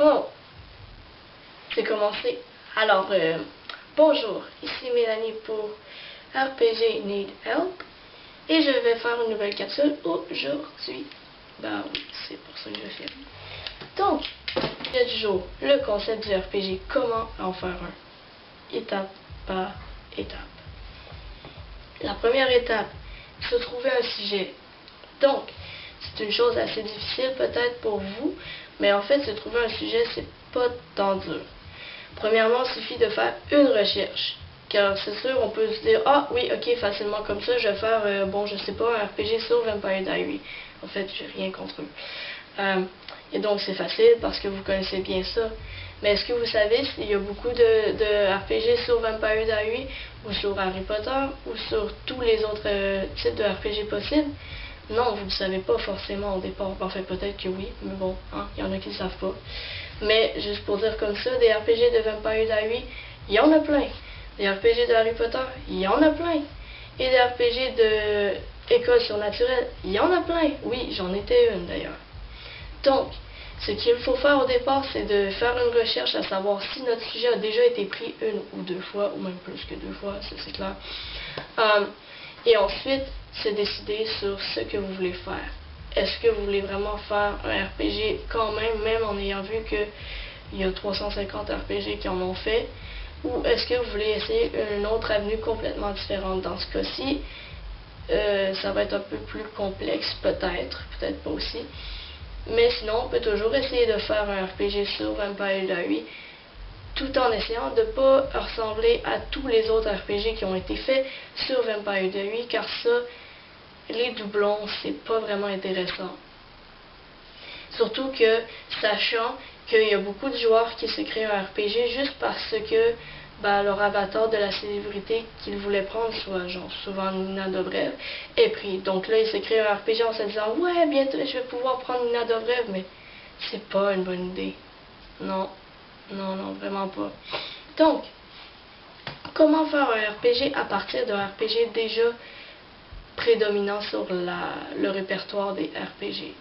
Oh, c'est commencé. Alors, bonjour, ici Mélanie pour RPG Need Help. Et je vais faire une nouvelle capsule aujourd'hui. Ben oui, c'est pour ça que je fais. Donc, sujet du jour, le concept du RPG, comment en faire un, étape par étape. La première étape, se trouver un sujet. Donc, c'est une chose assez difficile peut-être pour vous, mais en fait, se trouver un sujet, c'est pas tant dur. Premièrement, il suffit de faire une recherche. Car c'est sûr, on peut se dire, ah oui, ok, facilement comme ça, je vais faire, bon, je sais pas, un RPG sur Vampire Diaries. En fait, j'ai rien contre eux. Et donc, c'est facile parce que vous connaissez bien ça. Mais est-ce que vous savez s'il y a beaucoup de RPG sur Vampire Diaries, ou sur Harry Potter, ou sur tous les autres types de RPG possibles? Non, vous ne le savez pas forcément au départ. Enfin, peut-être que oui, mais bon, hein, il y en a qui ne savent pas. Mais juste pour dire comme ça, des RPG de Vampire Diaries, il y en a plein. Des RPG de Harry Potter, il y en a plein. Et des RPG de école surnaturelle, il y en a plein. Oui, j'en étais une d'ailleurs. Donc, ce qu'il faut faire au départ, c'est de faire une recherche à savoir si notre sujet a déjà été pris une ou deux fois, ou même plus que deux fois, ça c'est clair. Et ensuite, se décider sur ce que vous voulez faire. Est-ce que vous voulez vraiment faire un RPG quand même en ayant vu qu'il y a 350 RPG qui en ont fait? Ou est-ce que vous voulez essayer une autre avenue complètement différente? Dans ce cas-ci, ça va être un peu plus complexe, peut-être pas aussi. Mais sinon, on peut toujours essayer de faire un RPG sur Vampire Diaries tout en essayant de ne pas ressembler à tous les autres RPG qui ont été faits sur Vampire Diaries, car ça, les doublons, c'est pas vraiment intéressant. Surtout que, sachant qu'il y a beaucoup de joueurs qui se créent un RPG juste parce que leur avatar de la célébrité qu'ils voulaient prendre, soit genre souvent Nina Dobrev, est pris. Donc là, ils se créent un RPG en se disant « Ouais, bientôt je vais pouvoir prendre Nina Dobrev », mais c'est pas une bonne idée. Non, vraiment pas. Donc, comment faire un RPG à partir d'un RPG déjà prédominant sur le répertoire des RPG?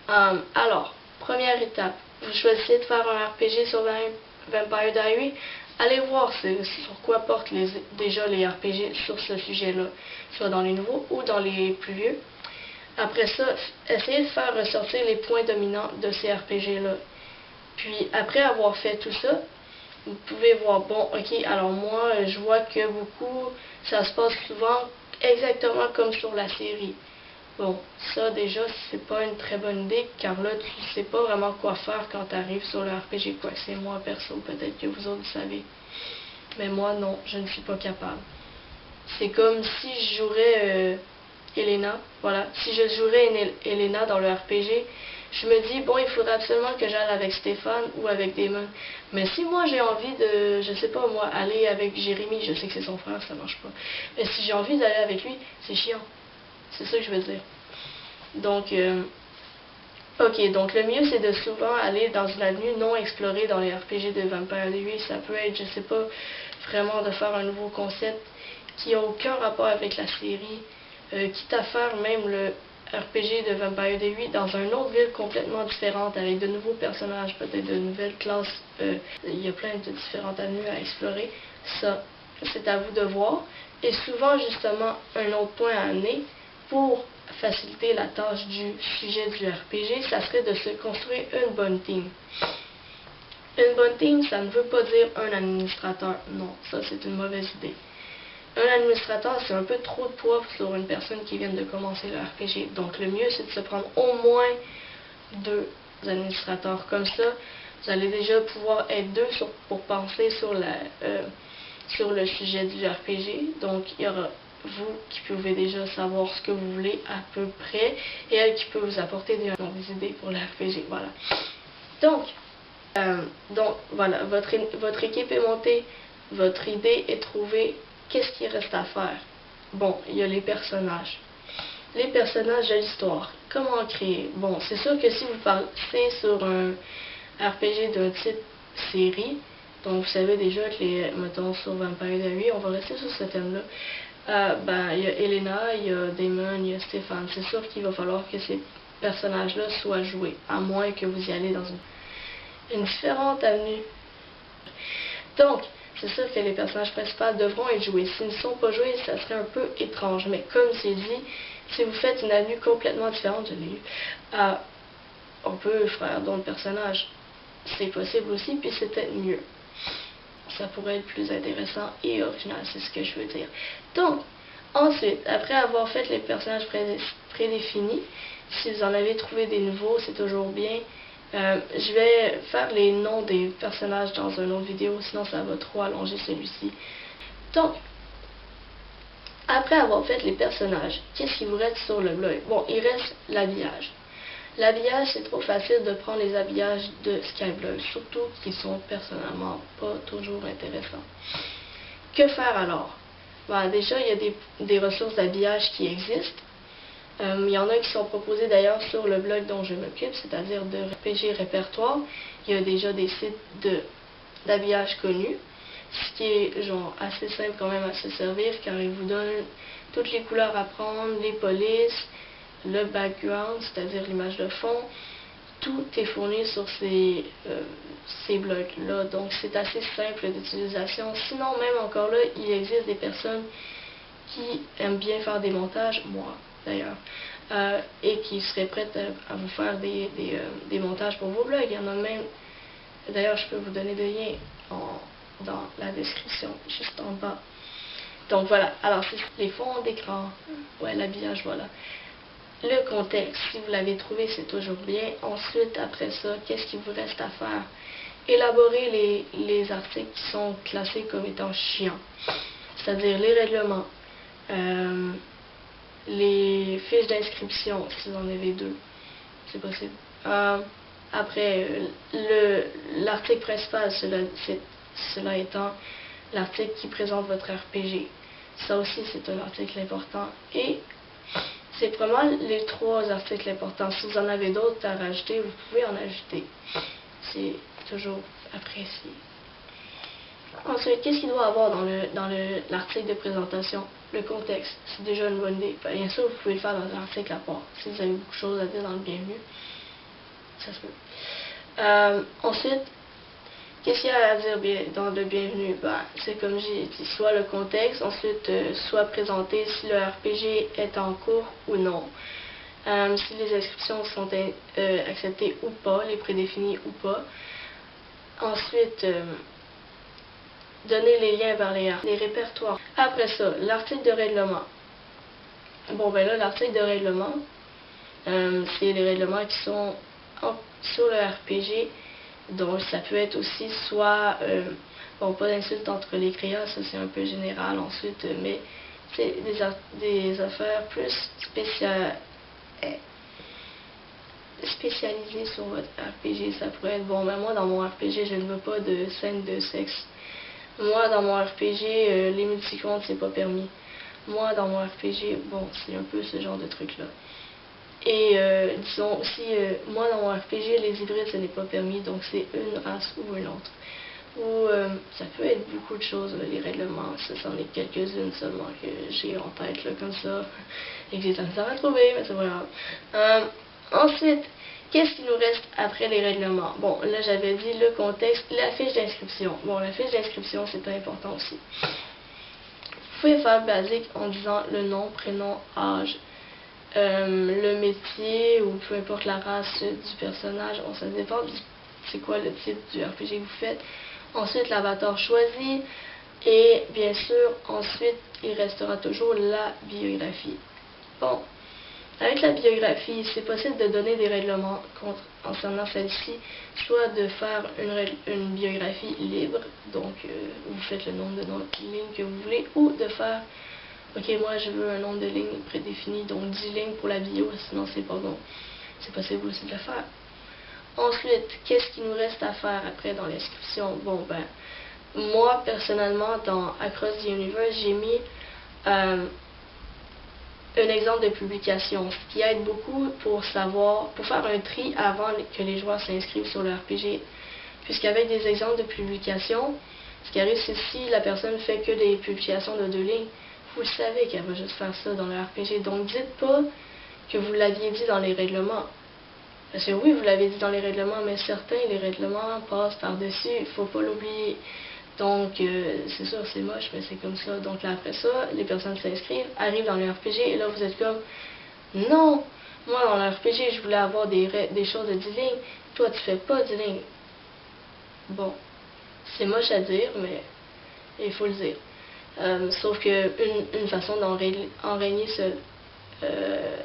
Alors, première étape, vous choisissez de faire un RPG sur Vampire Diaries. Allez voir sur quoi portent déjà les RPG sur ce sujet-là, soit dans les nouveaux ou dans les plus vieux. Après ça, essayez de faire ressortir les points dominants de ces RPG-là. Puis, après avoir fait tout ça, vous pouvez voir, bon, ok, alors moi, je vois que beaucoup, ça se passe souvent exactement comme sur la série. Bon, ça déjà, c'est pas une très bonne idée, car là, tu sais pas vraiment quoi faire quand tu arrives sur le RPG, quoi que c'est moi, perso, peut-être que vous autres savez. Mais moi, non, je ne suis pas capable. C'est comme si je jouerais Elena, voilà. Si je jouerais Elena dans le RPG, je me dis, bon, il faudrait absolument que j'aille avec Stéphane ou avec Damon. Mais si moi j'ai envie de, je sais pas moi, aller avec Jérémy, je sais que c'est son frère, ça marche pas. Mais si j'ai envie d'aller avec lui, c'est chiant. C'est ça que je veux dire. Donc, ok, donc le mieux c'est de souvent aller dans une avenue non explorée dans les RPG de Vampire Diaries. Ça peut être, je sais pas, vraiment de faire un nouveau concept qui n'a aucun rapport avec la série, quitte à faire même le RPG de Vampire Diaries dans une autre ville complètement différente, avec de nouveaux personnages, peut-être de nouvelles classes. Il y a plein de différentes avenues à explorer. Ça, c'est à vous de voir. Et souvent, justement, un autre point à amener, pour faciliter la tâche du sujet du RPG, ça serait de se construire une bonne team. Une bonne team, ça ne veut pas dire un administrateur. Non, ça c'est une mauvaise idée. Un administrateur, c'est un peu trop de poids sur une personne qui vient de commencer le RPG. Donc le mieux, c'est de se prendre au moins 2 administrateurs. Comme ça, vous allez déjà pouvoir être 2 pour penser sur le sujet du RPG. Donc il y aura vous qui pouvez déjà savoir ce que vous voulez à peu près, et elle qui peut vous apporter des idées pour le RPG. Voilà. Donc voilà, votre équipe est montée, votre idée est trouvée. Qu'est-ce qu'il reste à faire? Bon, il y a les personnages. Les personnages de l'histoire. Comment créer? Bon, c'est sûr que si vous partez sur un RPG d'un type série, donc vous savez déjà que mettons sur Vampire Diaries, on va rester sur ce thème-là. Il y a Elena, il y a Damon, il y a Stéphane. C'est sûr qu'il va falloir que ces personnage-là soit joué, à moins que vous y allez dans une différente avenue. Donc, c'est sûr que les personnages principaux devront être joués. S'ils ne sont pas joués, ça serait un peu étrange. Mais comme c'est dit, si vous faites une avenue complètement différente, je l'ai eu, on peut faire d'autres personnages. C'est possible aussi, puis c'est peut-être mieux. Ça pourrait être plus intéressant et original, c'est ce que je veux dire. Donc, ensuite, après avoir fait les personnages prédéfinis, si vous en avez trouvé des nouveaux, c'est toujours bien. Je vais faire les noms des personnages dans une autre vidéo, sinon ça va trop allonger celui-ci. Donc, après avoir fait les personnages, qu'est-ce qui vous reste sur le blog? Bon, il reste l'habillage. L'habillage, c'est trop facile de prendre les habillages de Skyblog, surtout qui sont personnellement pas toujours intéressants. Que faire alors? Ben, déjà, il y a des ressources d'habillage qui existent. Il y en a qui sont proposées d'ailleurs sur le blog dont je m'occupe, c'est-à-dire de RPG Répertoire. Il y a déjà des sites d'habillage connus, ce qui est genre assez simple quand même à se servir car ils vous donnent toutes les couleurs à prendre, les polices, le background, c'est-à-dire l'image de fond. Tout est fourni sur ces blogs-là, donc c'est assez simple d'utilisation. Sinon, même encore là, il existe des personnes qui aiment bien faire des montages, moi d'ailleurs, et qui seraient prêtes à vous faire des montages pour vos blogs. Il y en a même, d'ailleurs je peux vous donner des liens dans la description, juste en bas. Donc voilà, alors c'est les fonds d'écran, ouais, l'habillage, voilà. Le contexte, si vous l'avez trouvé, c'est toujours bien. Ensuite, après ça, qu'est-ce qu'il vous reste à faire? Élaborer les articles qui sont classés comme étant chiants, c'est-à-dire les règlements, les fiches d'inscription, si vous en avez deux, c'est possible. Après, l'article principal, cela étant l'article qui présente votre RPG. Ça aussi, c'est un article important. Et c'est vraiment les 3 articles importants. Si vous en avez d'autres à rajouter, vous pouvez en ajouter. C'est toujours apprécié. Ensuite, qu'est-ce qu'il doit avoir dans l'article de présentation? Le contexte. C'est déjà une bonne idée. Bien sûr, vous pouvez le faire dans un article à part. Si vous avez beaucoup de choses à dire dans le bienvenu, ça se peut. Ensuite, qu'est-ce qu'il y a à dire dans le bienvenu? C'est comme j'ai dit, soit le contexte, ensuite soit présenter si le RPG est en cours ou non, si les inscriptions sont acceptées ou pas, les prédéfinies ou pas. Ensuite, donner les liens vers les répertoires. Après ça, l'article de règlement. Bon, ben là, l'article de règlement, c'est les règlements qui sont sur le RPG. Donc, ça peut être aussi soit, bon, pas d'insultes entre les créas, ça c'est un peu général ensuite, mais c'est des affaires plus spécialisées sur votre RPG. Ça pourrait être, bon, ben moi dans mon RPG, je ne veux pas de scène de sexe. Moi dans mon RPG, les multicomptes, c'est pas permis. Moi dans mon RPG, bon, c'est un peu ce genre de truc-là. Et disons aussi, moi dans mon RPG, les hybrides ce n'est pas permis, donc c'est une race ou une autre. Ou ça peut être beaucoup de choses, les règlements, ce sont les quelques-unes seulement que j'ai en tête là, comme ça, et que j'ai de la misère à trouver, mais c'est pas grave. Ensuite, qu'est-ce qui nous reste après les règlements? Bon, là j'avais dit le contexte, la fiche d'inscription. Bon, la fiche d'inscription c'est pas important aussi. Vous pouvez faire basique en disant le nom, prénom, âge. Le métier ou peu importe la race du personnage, ça dépend c'est quoi le type du RPG que vous faites. Ensuite, l'avatar choisi et bien sûr, ensuite, il restera toujours la biographie. Bon, avec la biographie, c'est possible de donner des règlements concernant celle-ci, soit de faire une biographie libre, donc vous faites le nombre de lignes que vous voulez, ou de faire ok, moi je veux un nombre de lignes prédéfini, donc 10 lignes pour la bio, sinon c'est pas bon. C'est possible aussi de le faire. Ensuite, qu'est-ce qu'il nous reste à faire après dans l'inscription? Bon, ben, moi personnellement, dans Across the Universe, j'ai mis un exemple de publication, ce qui aide beaucoup pour faire un tri avant que les joueurs s'inscrivent sur le RPG. Puisqu'avec des exemples de publication, ce qui arrive, c'est si la personne fait que des publications de 2 lignes, vous savez qu'elle va juste faire ça dans le RPG. Donc, dites pas que vous l'aviez dit dans les règlements. Parce que oui, vous l'avez dit dans les règlements, mais certains, les règlements passent par-dessus, il faut pas l'oublier. Donc, c'est sûr, c'est moche, mais c'est comme ça. Donc là, après ça, les personnes s'inscrivent, arrivent dans le RPG, et là, vous êtes comme, non, moi, dans le RPG, je voulais avoir des choses de 10 lignes. Toi, tu fais pas 10 lignes. Bon, c'est moche à dire, mais il faut le dire. Sauf que une façon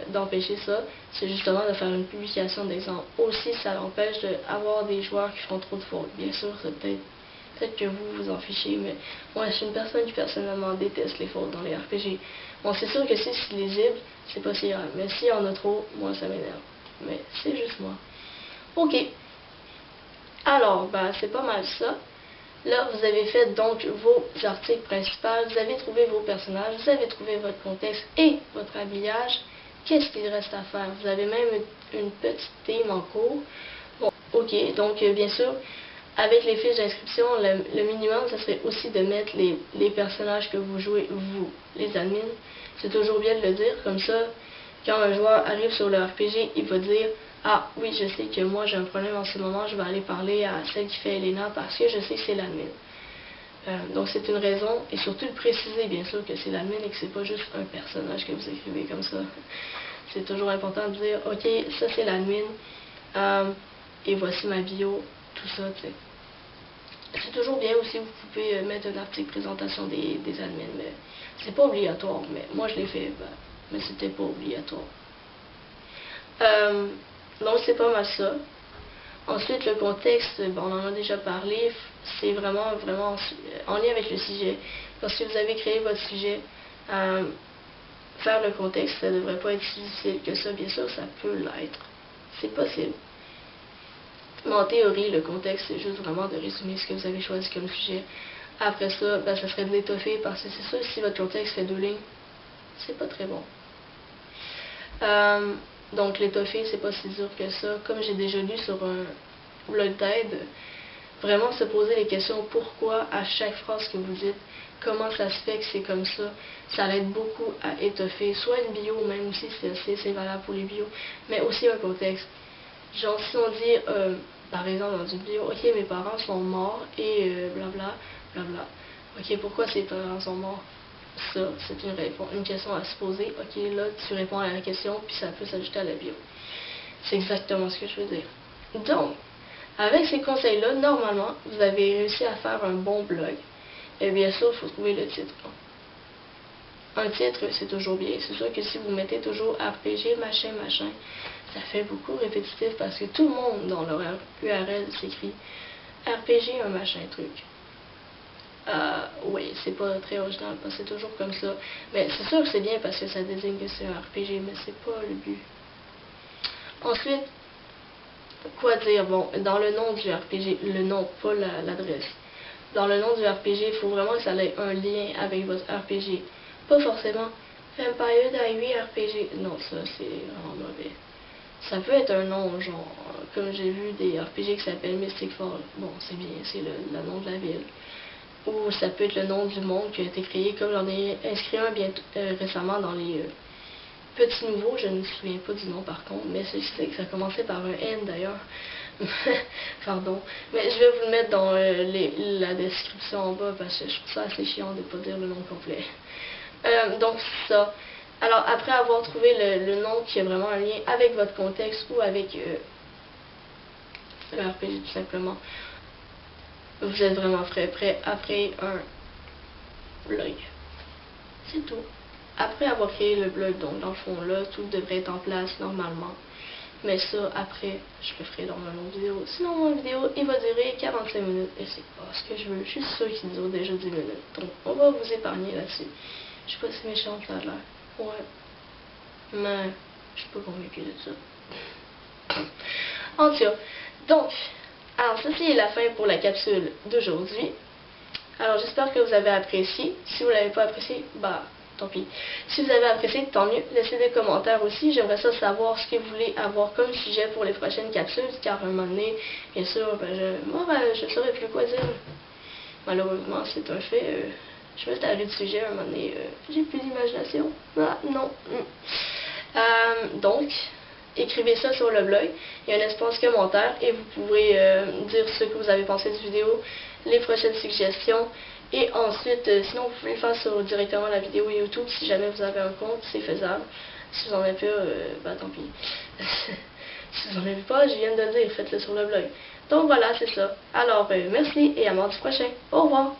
d'empêcher ça, c'est justement de faire une publication d'exemple. Aussi, ça empêche d'avoir des joueurs qui font trop de fautes. Bien sûr, c'est peut-être que vous vous en fichez, mais moi, je suis une personne qui personnellement déteste les fautes dans les RPG. Bon, c'est sûr que si c'est lisible, c'est pas si grave. Mais s'il y en a trop, moi, ça m'énerve. Mais c'est juste moi. Ok. Alors, ben, c'est pas mal ça. Là, vous avez fait donc vos articles principaux, vous avez trouvé vos personnages, vous avez trouvé votre contexte et votre habillage. Qu'est-ce qu'il reste à faire? Vous avez même une petite thème en cours. Bon, ok, donc bien sûr, avec les fiches d'inscription, le minimum, ça serait aussi de mettre les personnages que vous jouez, vous, les admins. C'est toujours bien de le dire, comme ça, quand un joueur arrive sur le RPG, il va dire « Ah, oui, je sais que moi j'ai un problème en ce moment, je vais aller parler à celle qui fait Elena parce que je sais que c'est l'admin. » Donc c'est une raison, et surtout de préciser bien sûr que c'est l'admin et que c'est pas juste un personnage que vous écrivez comme ça. C'est toujours important de dire « Ok, ça c'est l'admin, et voici ma bio, tout ça, tu sais. » C'est toujours bien aussi, vous pouvez mettre un article présentation des admins, mais c'est pas obligatoire, mais moi je l'ai fait, mais c'était pas obligatoire. Donc c'est pas mal ça. Ensuite, le contexte, bon, on en a déjà parlé, c'est vraiment en lien avec le sujet. Lorsque vous avez créé votre sujet, faire le contexte, ça ne devrait pas être si difficile que ça, bien sûr, ça peut l'être. C'est possible. Mais en théorie, le contexte, c'est juste vraiment de résumer ce que vous avez choisi comme sujet. Après ça, ben, ça serait de l'étoffer parce que c'est sûr, si votre contexte fait 2 lignes, c'est pas très bon. Donc l'étoffer, c'est pas si dur que ça. Comme j'ai déjà lu sur un blog d'aide, vraiment se poser les questions pourquoi à chaque phrase que vous dites, comment ça se fait que c'est comme ça l'aide beaucoup à étoffer, soit une bio, même aussi c'est valable pour les bios, mais aussi un contexte. Genre si on dit, par exemple dans une bio, ok mes parents sont morts et blabla, blabla. Ok, pourquoi ces parents sont morts? Ça, c'est une question à se poser. Ok, là, tu réponds à la question, puis ça peut s'ajouter à la bio. C'est exactement ce que je veux dire. Donc, avec ces conseils-là, normalement, vous avez réussi à faire un bon blog. Et bien sûr, il faut trouver le titre. Un titre, c'est toujours bien. C'est sûr que si vous mettez toujours RPG, machin, machin, ça fait beaucoup répétitif parce que tout le monde dans leur URL s'écrit RPG, un machin truc. Oui, c'est pas très original, parce que c'est toujours comme ça. Mais c'est sûr que c'est bien parce que ça désigne que c'est un RPG, mais c'est pas le but. Ensuite, quoi dire? Bon, dans le nom du RPG, le nom, pas l'adresse. Dans le nom du RPG, il faut vraiment que ça ait un lien avec votre RPG. Pas forcément Vampire Diary RPG. Non, ça c'est vraiment mauvais. Ça peut être un nom, genre, comme j'ai vu des RPG qui s'appellent Mystic Fall. Bon, c'est bien, c'est le nom de la ville. Ou ça peut être le nom du monde qui a été créé, comme j'en ai inscrit un récemment dans les petits nouveaux, je ne me souviens pas du nom par contre, mais ça commençait par un N d'ailleurs. Pardon. Mais je vais vous le mettre dans la description en bas parce que je trouve ça assez chiant de ne pas dire le nom complet. Donc c'est ça. Alors après avoir trouvé le nom qui a vraiment un lien avec votre contexte ou avec le RPG tout simplement, vous êtes vraiment prêt après un blog. C'est tout. Après avoir créé le blog, donc dans le fond là, tout devrait être en place normalement. Mais ça, après, je le ferai dans une autre vidéo. Sinon, mon vidéo, il va durer 45 minutes. Et c'est pas ce que je veux. Je suis sûre qu'il dure déjà 10 minutes. Donc, on va vous épargner là-dessus. Je suis pas si méchante là, ouais. Mais, je suis pas convaincue de ça. En tout cas, donc, alors ça c'est la fin pour la capsule d'aujourd'hui. Alors j'espère que vous avez apprécié. Si vous l'avez pas apprécié, bah tant pis. Si vous avez apprécié, tant mieux. Laissez des commentaires aussi. J'aimerais ça savoir ce que vous voulez avoir comme sujet pour les prochaines capsules, car à un moment donné, bien sûr, je saurais plus quoi dire. Malheureusement, c'est un fait. Je me tarie de sujet à un moment donné. J'ai plus d'imagination. Ah, non. Donc, écrivez ça sur le blog. Il y a un espace commentaire et vous pouvez dire ce que vous avez pensé de vidéo, les prochaines suggestions. Et ensuite, sinon, vous pouvez le faire sur directement la vidéo YouTube. Si jamais vous avez un compte, c'est faisable. Si vous n'en avez pas, tant pis. Si vous n'en avez pas, je viens de le dire, faites-le sur le blog. Donc voilà, c'est ça. Alors, merci et à mardi prochain. Au revoir.